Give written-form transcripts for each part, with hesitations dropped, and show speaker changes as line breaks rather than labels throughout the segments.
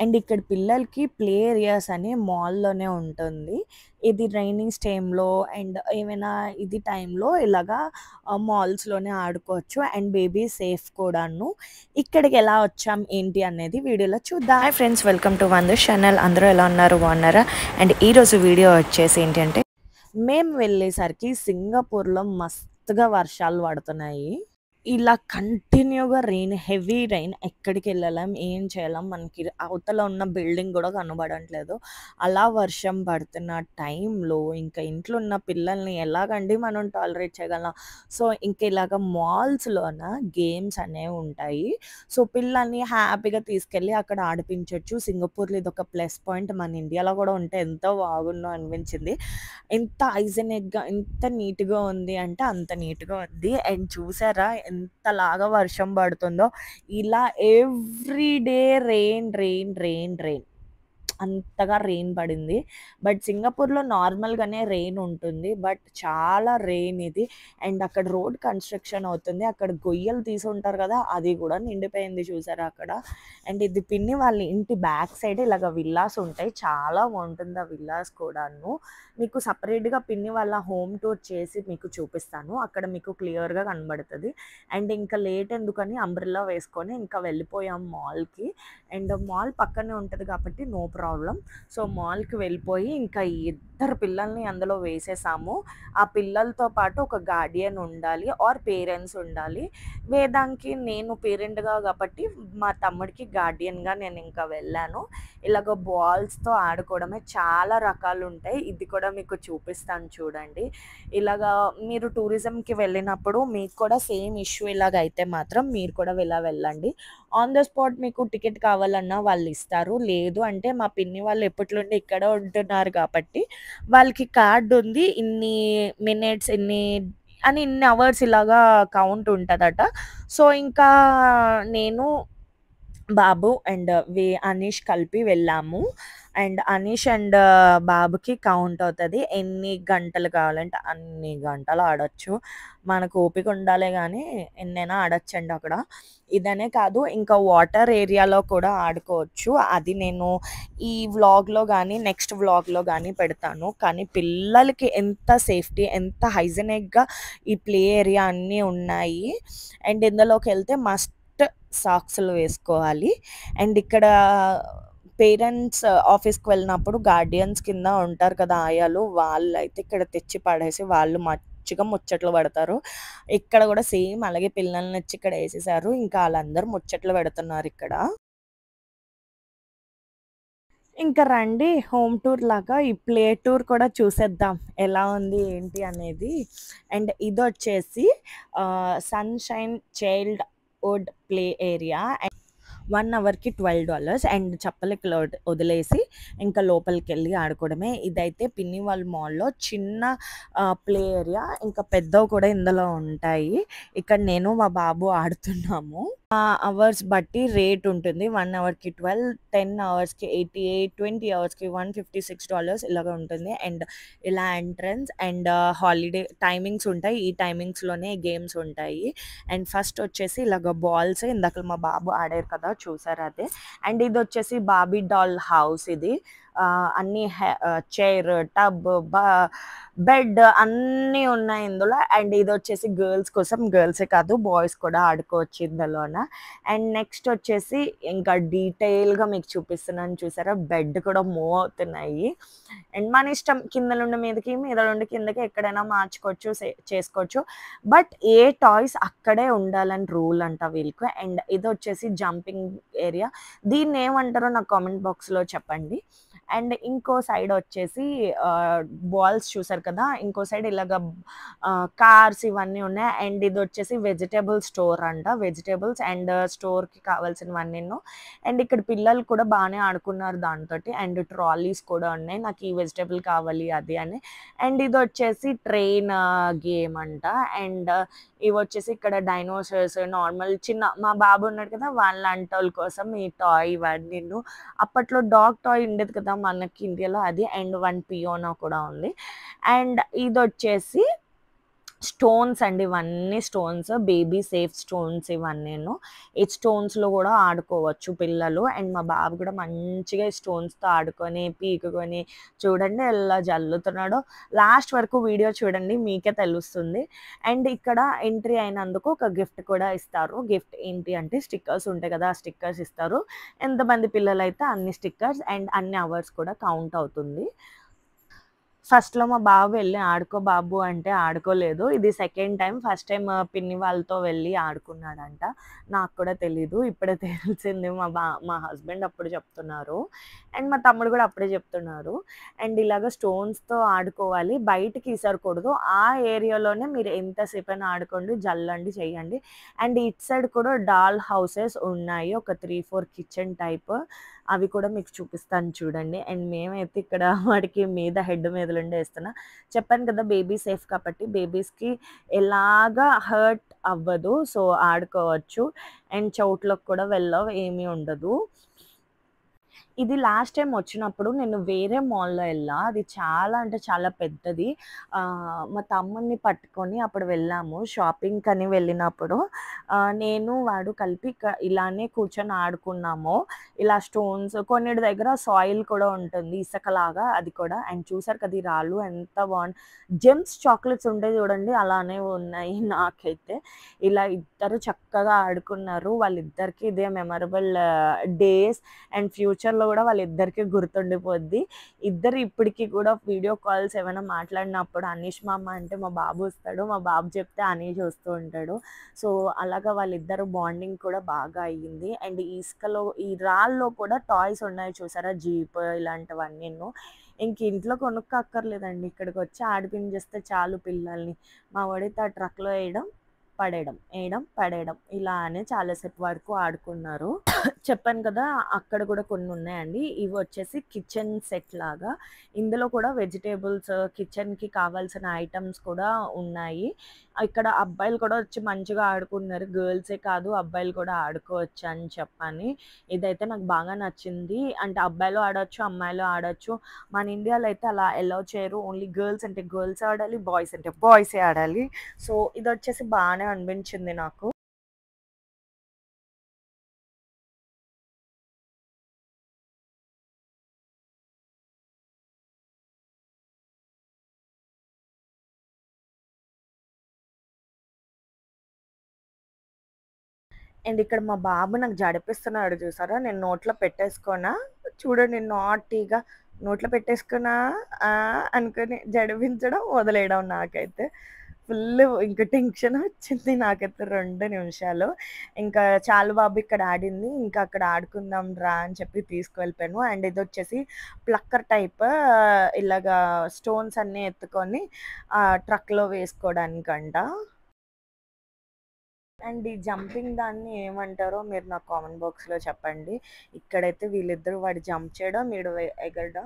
And ఇక్కడ పిల్లలకి play areas అని మాల్‌లోనే ఉంటుంది. ఇది రైనింగ్స్ టైమ్‌లో అండ్ ఏమైనా ఇది టైంలో ఇలాగా మాల్స్‌లోనే ఆడుకోవచ్చు. అండ్ బేబీ సేఫ్ కూడాను. ఇక్కడికి ఎలా వచ్చాం ఏంటి అనేది వీడియోలో చూద్దాం. Hi friends, welcome to Wonders channel. అందరూ ఎలా ఉన్నారు, బాగున్నారా? అండ్ ఈరోజు వీడియో వచ్చేసి ఏంటంటే, మేము వెళ్ళేసరికి సింగపూర్‌లో మస్తుగా వర్షాలు పడుతున్నాయి. ఇలా కంటిన్యూగా రెయిన్, హెవీ రెయిన్, ఎక్కడికెళ్ళలేం, ఏం చేయలేం. మనకి అవతల ఉన్న బిల్డింగ్ గూడా కనబడట్లేదు. అలా వర్షం పడుతున్న టైంలో ఇంకా ఇంట్లో ఉన్న పిల్లల్ని ఎలాగండి మనం టాలరేట్ చేయగలం? సో, ఇంక ఇలాగ మాల్స్‌లోన గేమ్స్ అనేవి ఉంటాయి. సో, పిల్లల్ని హ్యాపీగా తీసుకెళ్ళి అక్కడ ఆడిపించొచ్చు. సింగపూర్‌లో ఇదొక ప్లస్ పాయింట్. మన ఇండియాలో గూడా ఉంటే ఎంతో బాగుండు అనిపించింది. ఎంత హైజీనిక్‌గా, ఎంత నీట్‌గా ఉంది అంటే అంత నీట్‌గా ఉంది. అండ్ చూసారా ఎంతలాగా వర్షం పడుతుందో. ఇలా every day rain, rain, rain, rain. అంతగా రెయిన్ పడింది. బట్ సింగపూర్‌లో నార్మల్‌గానే రెయిన్ ఉంటుంది. బట్ చాలా రెయిన్ ఇది. అండ్ అక్కడ రోడ్ కన్‌స్ట్రక్షన్ అవుతుంది. అక్కడ గొయ్యలు తీసుంటారు కదా! అది కూడా నిండిపోయింది చూసారా అక్కడ. అండ్ ఇది పిన్ని వాళ్ళ ఇంటి బ్యాక్ సైడ్ ఇలాగ విల్లాస్ ఉంటాయి. చాలా బావుంటుంది ఆ విల్లాస్ కూడాను. మీకు సెపరేట్‌గా పిన్ని వాళ్ళ హోమ్ టూర్ చేసి మీకు చూపిస్తాను. అక్కడ మీకు క్లియర్‌గా కనబడుతది. అండ్ ఇంకా లేట్ ఎందుకని అంబ్రెల్లా వేసుకొని ఇంకా వెళ్ళిపోయాం మాల్‌కి. అండ్ మాల్ పక్కనే ఉంటది కాబట్టి నో ప్రాబ్లమ్. సో, మాల్‌కి వెళ్ళిపోయి ఇంకా ఇద్దరు పిల్లల్ని అందులో వేసేసాము. ఆ పిల్లలతో పాటు ఒక గార్డియన్ ఉండాలి ఆర్ పేరెంట్స్ ఉండాలి. వేదాంకి నేను పేరెంట్‌గా కాబట్టి మా తమ్ముడికి గార్డియన్‌గా నేను ఇంకా వెళ్ళాను. ఇలాగ బాల్స్‌తో ఆడుకోవడమే చాలా రకాలుంటాయి. ఇది కూడా మీకు చూపిస్తాను చూడండి. ఇలాగా మీరు టూరిజంకి వెళ్ళినప్పుడు మీకు కూడా సేమ్ ఇష్యూ ఇలాగ అయితే మాత్రం మీరు కూడా ఇలా వెళ్ళండి. ఆన్ ద స్పాట్ మీకు టికెట్ కావాలన్నా వాళ్ళిస్తారు. లేదు అంటే మా పిన్ని వాళ్ళు ఎప్పటి నుండి ఇక్కడే ఉంటున్నారు కాబట్టి వాళ్ళకి కార్డ్ ఉంది. ఇన్ని మినిట్స్, ఇన్ని అవర్స్ ఇలాగా కౌంట్ ఉంటదట. సో, ఇంకా నేను, బాబు అండ్ అనీష్ కలిపి వెళ్ళాము. అండ్ అనీష్ అండ్ బాబుకి కౌంట్ అవుతది. ఎన్ని గంటలు కావాలంటే అన్ని గంటలు ఆడొచ్చు. మనకు ఓపిక ఉండాలే గానీ ఎన్నైనా ఆడొచ్చండి అక్కడ. ఇదనే కాదు, ఇంకా వాటర్ ఏరియాలో కూడా ఆడుకోవచ్చు. అది నేను ఈ వ్లాగ్‌లో గానీ, నెక్స్ట్ వ్లాగ్‌లో గానీ పెడతాను. కానీ పిల్లలకి ఎంత సేఫ్టీ, ఎంత హైజీనిక్‌గా ఈ ప్లే ఏరియా అన్నీ ఉన్నాయి. అండ్ ఇందులోకెళ్తే మస్ట్ సాక్స్‌లు వేసుకోవాలి. అండ్ ఇక్కడ పేరెంట్స్ ఆఫీస్‌కి వెళ్ళినప్పుడు గార్డియన్స్ కింద ఉంటారు కదా ఆయాలు, వాళ్ళైతే ఇక్కడ తెచ్చి పడేసి వాళ్ళు మంచిగా ముచ్చట్లు పెడతారు. ఇక్కడ కూడా సేమ్ అలాగే పిల్లల్ని తెచ్చి ఇక్కడ ఏసేసారు. ఇంకా ఆళ్ళందరూ ముచ్చట్లు పెడుతున్నారిక్కడ. ఇంకా రండి, హోమ్ టూర్ లాగా ఈ ప్లే టూర్ కూడా చూసేద్దాం. ఎలా ఉంది ఏంటి అనేది. అండ్ ఇదొచ్చేసి సన్‌షైన్ చైల్డ్‌హుడ్ ప్లే ఏరియా. 1 అవర్‌కి $12 అండ్ చెప్పలు ఇక్కడ వదిలేసి ఇంకా లోపలికెళ్ళి ఆడుకోవడమే. ఇదైతే పిన్ని వాళ్ళ మాల్‌లో చిన్న ప్లే ఏరియా. ఇంకా పెద్దవి కూడా ఇందులో ఉంటాయి. ఇక్కడ నేను మా బాబు ఆడుతున్నాము. అవర్స్ బట్టి రేట్ ఉంటుంది. 1 అవర్‌కి 12, 10 అవర్స్‌కి 88, 20 అవర్స్‌కి $156 ఇలాగ ఉంటుంది. అండ్ ఇలా ఎంట్రన్స్ అండ్ హాలిడే టైమింగ్స్ ఉంటాయి. ఈ టైమింగ్స్‌లోనే గేమ్స్ ఉంటాయి. అండ్ ఫస్ట్ వచ్చేసి ఇలాగ బాల్స్ ఇందాక మా బాబు ఆడారు కదా! చూసారా అదే. అండ్ ఇదొచ్చేసి బార్బీ డాల్ హౌస్ ఇది. అన్నీ చైర్, టబ్, బెడ్ అన్నీ ఉన్నాయి ఇందులో. అండ్ ఇదొచ్చేసి గర్ల్స్ కోసం, గర్ల్సే కాదు బాయ్స్ కూడా ఆడుకోవచ్చు ఇందులోన. అండ్ నెక్స్ట్ వచ్చేసి ఇంకా డీటెయిల్‌గా మీకు చూపిస్తున్నాను చూసారా? బెడ్ కూడా మూవ్ అవుతున్నాయి. అండ్ మన ఇష్టం కింద నుండి మీదకి, మీద నుండి కిందకి ఎక్కడైనా మార్చుకోవచ్చు, చేసుకోవచ్చు. బట్ ఏ టాయ్స్ అక్కడే ఉండాలని రూల్ అంట వీళ్ళకి. అండ్ ఇదొచ్చేసి జంపింగ్ ఏరియా. దీన్నేమంటారో నాకు కామెంట్ బాక్స్‌లో చెప్పండి. అండ్ ఇంకో సైడ్ వచ్చేసి బాల్స్ చూసారు కదా! ఇంకో సైడ్ ఇలాగ కార్స్ ఇవన్నీ ఉన్నాయి. అండ్ ఇదొచ్చేసి వెజిటబుల్ స్టోర్ అంట. వెజిటబుల్స్ అండ్ స్టోర్‌కి కావాల్సినవన్నీను. అండ్ ఇక్కడ పిల్లలు కూడా బానే ఆడుకున్నారు దాంతోటి. అండ్ ట్రాలీస్ కూడా ఉన్నాయి. నాకు ఈ వెజిటబుల్ కావాలి అది అని. అండ్ ఇదొచ్చేసి ట్రైన్ గేమ్ అంట. అండ్ ఇవొచ్చేసి ఇక్కడ డైనోసార్స్ నార్మల్ చిన్న మా బాబు ఉన్నాడు కదా! వాళ్ళంటోళ్ళ కోసం ఈ టాయ్ ఇవన్నీను. అప్పట్లో డాగ్ టాయ్ ఉండేది కదా! మనకి ఇండియాలో అది. అండ్ 1 పియానో కూడా ఉంది. అండ్ ఇదొచ్చేసి స్టోన్స్ అండి ఇవన్నీ స్టోన్స్. బేబీ సేఫ్ స్టోన్స్ ఇవన్నీను. ఈ స్టోన్స్‌లో గూడా ఆడుకోవచ్చు పిల్లలు. అండ్ మా బాబు గూడా మంచిగా ఈ స్టోన్స్‌తో ఆడుకొని, పీకుకొని చూడండి ఎలా జల్లుతున్నాడో. లాస్ట్ వరకు వీడియో చూడండి మీకే తెలుస్తుంది. అండ్ ఇక్కడ ఎంట్రీ అయినందుకు ఒక గిఫ్ట్ కూడా ఇస్తారు. గిఫ్ట్ ఏంటి అంటే స్టిక్కర్స్ ఉంటాయి కదా! ఆ స్టిక్కర్స్ ఇస్తారు. ఎంతమంది పిల్లలైతే అన్ని స్టిక్కర్స్ అండ్ అన్ని అవర్స్ కూడా కౌంట్ అవుతుంది. ఫస్ట్‌లో మా బాబు వెళ్లి ఆడుకో బాబు అంటే ఆడుకోలేదు. ఇది సెకండ్ టైమ్. ఫస్ట్ టైమ్ పిన్ని వాళ్ళతో వెళ్లి ఆడుకున్నాడంట. నాకు కూడా తెలీదు. ఇప్పుడే తెలిసింది మా హస్బెండ్ అప్పుడు చెప్తున్నారు. అండ్ మా తమ్ముడు కూడా అప్పుడే చెప్తున్నారు. అండ్ ఇలాగ స్టోన్స్‌తో ఆడుకోవాలి. బయటికి ఇసరకూడదు. ఆ ఏరియాలోనే మీరు ఎంతసేపైనా ఆడుకోండి, జల్లండి, చేయండి. అండ్ ఇటు సైడ్ కూడా డాల్ హౌసెస్ ఉన్నాయి. ఒక 3, 4 కిచెన్ టైప్. అవి కూడా మీకు చూపిస్తాను చూడండి. అండ్ మేమైతే ఇక్కడ వాడికి మీద హెడ్ మీదలుండి ఏస్తున్నా. చెప్పాను కదా! బేబీ సేఫ్ కాబట్టి బేబీస్‌కి ఎలాగా హర్ట్ అవ్వదు. సో, ఆడుకోవచ్చు. అండ్ చోట్లోకి కూడా వెళ్ళవు. ఏమీ ఉండదు. ఇది లాస్ట్ టైమ్ వచ్చినప్పుడు నేను వేరే మాల్‌లో ఎళ్ళా. అది చాలా అంటే చాలా పెద్దది. మా తమ్ముడిని పట్టుకొని అప్పుడు వెళ్ళాము. షాపింగ్‌కని వెళ్ళినప్పుడు నేను, వాడు కలిపి ఇలానే కూర్చొని ఆడుకున్నాము. ఇలా స్టోన్స్ కొన్నిటి దగ్గర సాయిల్ కూడా ఉంటుంది. ఇసకలాగా అది కూడా. అండ్ చూసారు కదా! ఈ రాళ్ళు ఎంత జెమ్స్ చాక్లెట్స్ ఉంటాయి చూడండి అలానే ఉన్నాయి నాకైతే. ఇలా ఇద్దరు చక్కగా ఆడుకున్నారు. వాళ్ళిద్దరికీ ఇదే మెమరబుల్ డేస్. అండ్ ఫ్యూచర్‌లో గూడా వాళ్ళిద్దరికీ గుర్తుండిపోద్ది. ఇద్దరు ఇప్పటికి కూడా వీడియో కాల్స్ ఏమైనా మాట్లాడినప్పుడు అనీష్ మామ అంటే మా బాబు వస్తాడు. మా బాబు చెప్తే అనీష్ వస్తూ ఉంటాడు. సో, అలాగా వాళ్ళిద్దరు బాండింగ్ కూడా బాగా అయ్యింది. అండ్ ఈ ఇసుకలో ఈ రాళ్ళలో కూడా టాయ్స్ ఉన్నాయి చూసారా? జీప్ ఇలాంటివన్నీను. ఇంక ఇంట్లో కొనుక్కోక్కర్లేదండి. ఇక్కడికొచ్చి ఆడిపించేస్తే చాలు పిల్లల్ని. మా వాడైతే ఆ ట్రక్‌లో ఎయడం, పడేయడం, ఎయడం, పడేయడం ఇలానే చాలా సేపు వరకు ఆడుకున్నారు. చెప్పాను కదా! అక్కడ కూడా కొన్నున్నాయండి. ఇవొచ్చేసి కిచెన్ సెట్ లాగా. ఇందులో కూడా వెజిటబుల్స్, కిచెన్‌కి కావాల్సిన ఐటెమ్స్ కూడా ఉన్నాయి. ఇక్కడ అబ్బాయిలు కూడా వచ్చి మంచిగా ఆడుకుంటున్నారు. గర్ల్సే కాదు అబ్బాయిలు కూడా ఆడుకోవచ్చని చెప్పని. ఇదైతే నాకు బాగా నచ్చింది. అంటే అబ్బాయిలు ఆడొచ్చు, అమ్మాయిలు ఆడొచ్చు. మన ఇండియాలో అయితే అలా అలౌ చేయరు. ఓన్లీ గర్ల్స్ అంటే గర్ల్సే ఆడాలి, బాయ్స్ అంటే బాయ్సే ఆడాలి. సో, ఇదొచ్చేసి బానే అనిపించింది నాకు. అండ్ ఇక్కడ మా బాబు నాకు జడిపిస్తున్నాడు చూసారా? నేను నోట్లో పెట్టేసుకోనా? చూడండి నాటీగా నోట్లో పెట్టేసుకున్నా అనుకోని జడిపించడం, వదిలేయడం నాకైతే. ఫుల్లు ఇంక టెన్షనొచ్చింది నాకైతే 2 నిమిషాలు. ఇంకా చాలు బాబు ఇక్కడ ఆడింది. ఇంకా అక్కడ ఆడుకుందాం రా అని చెప్పి తీసుకువెళ్ళిపోయాను. అండ్ ఇదొచ్చేసి ప్లక్కర్ టైప్ ఇలాగా స్టోన్స్ అన్నీ ఎత్తుకొని ట్రక్‌లో వేసుకోవడానికంట. అండ్ ఈ జంపింగ్ దాన్ని ఏమంటారో మీరు నాకు కామెంట్ బాక్స్‌లో చెప్పండి. ఇక్కడైతే వీళ్ళిద్దరూ వాడు జంప్ చేయడం, వీడు ఎగరడం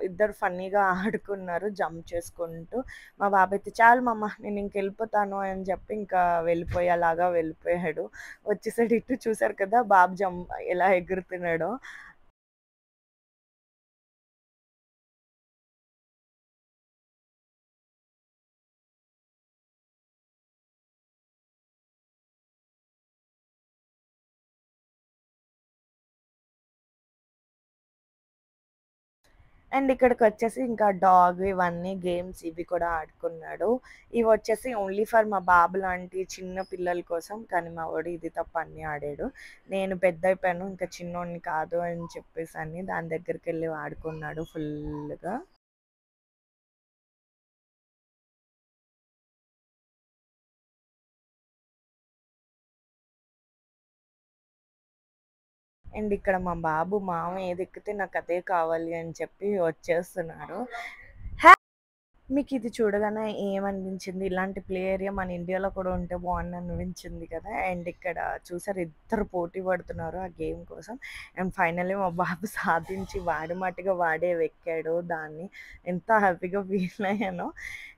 ఇద్దరు ఫన్నీగా ఆడుకున్నారు జంప్ చేసుకుంటూ. మా బాబైతే "చాలు మమ్మ నేను ఇంకెళ్ళిపోతాను" అని చెప్పి ఇంకా వెళ్ళిపోయేలాగా వెళ్ళిపోయాడు. వచ్చేసాడు ఇటు చూసారు కదా! బాబు ఎలా ఎగురుతున్నాడో. అండ్ ఇక్కడికొచ్చేసి ఇంకా డాగ్ ఇవన్నీ గేమ్స్ ఇవి కూడా ఆడుకున్నాడు. ఇవొచ్చేసి ఓన్లీ ఫర్ మా బాబు లాంటి చిన్న పిల్లల కోసం. కానీ మా వోడు ఇది తప్ప అన్నీ ఆడాడు. నేను పెద్దయిపోయాను ఇంకా చిన్నోడిని కాదు అని చెప్పేసని దాని దగ్గరికెళ్ళి ఆడుకున్నాడు ఫుల్లుగా. అండ్ ఇక్కడ మా బాబు మామ ఏదెక్కితే నాకదే కావాలి అని చెప్పి వచ్చేస్తున్నాడు. మీకిది చూడగానే ఏమనిపించింది? ఇలాంటి ప్లే ఏరియా మన ఇండియాలో కూడా ఉంటే బావుండనిపించింది కదా! అండ్ ఇక్కడ చూసారు ఇద్దరు పోటీ పడుతున్నారు ఆ గేమ్ కోసం. అండ్ ఫైనల్లీ మా బాబు సాధించి వాడి మట్టుగా వాడే ఎక్కాడు దాన్ని. ఎంత హ్యాపీగా ఫీల్ అయ్యానో.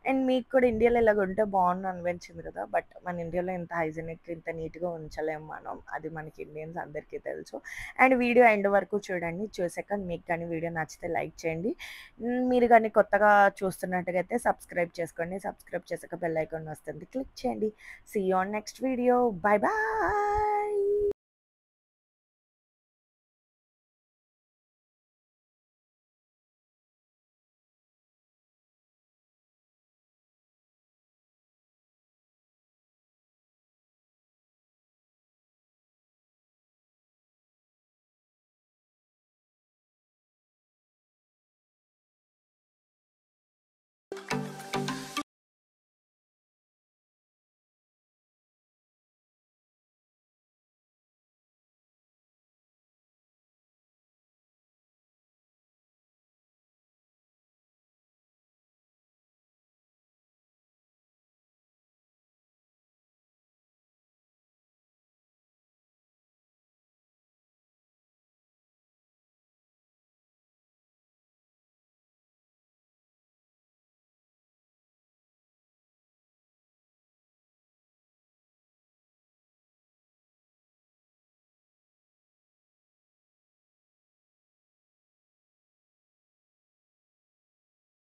అండ్ మీకు కూడా ఇండియాలో ఇలాగ ఉంటే బాగుండు అనిపించింది కదా. బట్ మన ఇండియాలో ఇంత హైజీనిక్ ఇంత నీట్గా ఉంచలేము మనం, అది మనకి ఇండియన్స్ అందరికీ తెలుసు. అండ్ వీడియో ఎండ్ వరకు చూడండి, చూసాక మీకు కానీ వీడియో నచ్చితే లైక్ చేయండి. మీరు కానీ కొత్తగా చూస్తున్నట్టుగా అయితే సబ్స్క్రైబ్ చేసుకోండి, సబ్స్క్రైబ్ చేసాక బెల్ ఐకాన్ వస్తుంది, క్లిక్ చేయండి. See you on next video, bye bye.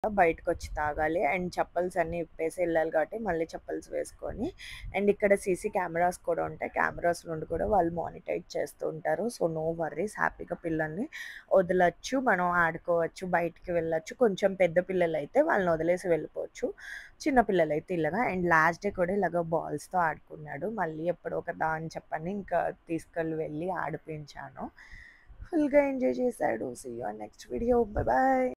బయటకొచ్చి తాగాలి. అండ్ చెప్పల్స్ అన్నీ ఇప్పేసి వెళ్ళాలి కాబట్టి మళ్ళీ చెప్పల్స్ వేసుకొని, అండ్ ఇక్కడ సీసీ కెమెరాస్ కూడా ఉంటాయి. కెమెరాస్ నుండి కూడా వాళ్ళు మానిటైజ్ చేస్తూ ఉంటారు. సో నో వర్రీస్, హ్యాపీగా పిల్లల్ని వదలొచ్చు, మనం ఆడుకోవచ్చు, బయటికి వెళ్ళొచ్చు. కొంచెం పెద్ద పిల్లలైతే వాళ్ళని వదిలేసి వెళ్ళిపోవచ్చు, చిన్న పిల్లలైతే ఇలాగా. అండ్ లాస్ట్ డే కూడా ఇలాగ బాల్స్తో ఆడుకున్నాడు. మళ్ళీ ఎప్పుడో కదా అని చెప్పని ఇంకా తీసుకెళ్ళి వెళ్ళి ఆడిపించాను. ఫుల్గా ఎంజాయ్ చేశాడు. See you on next video, bye bye.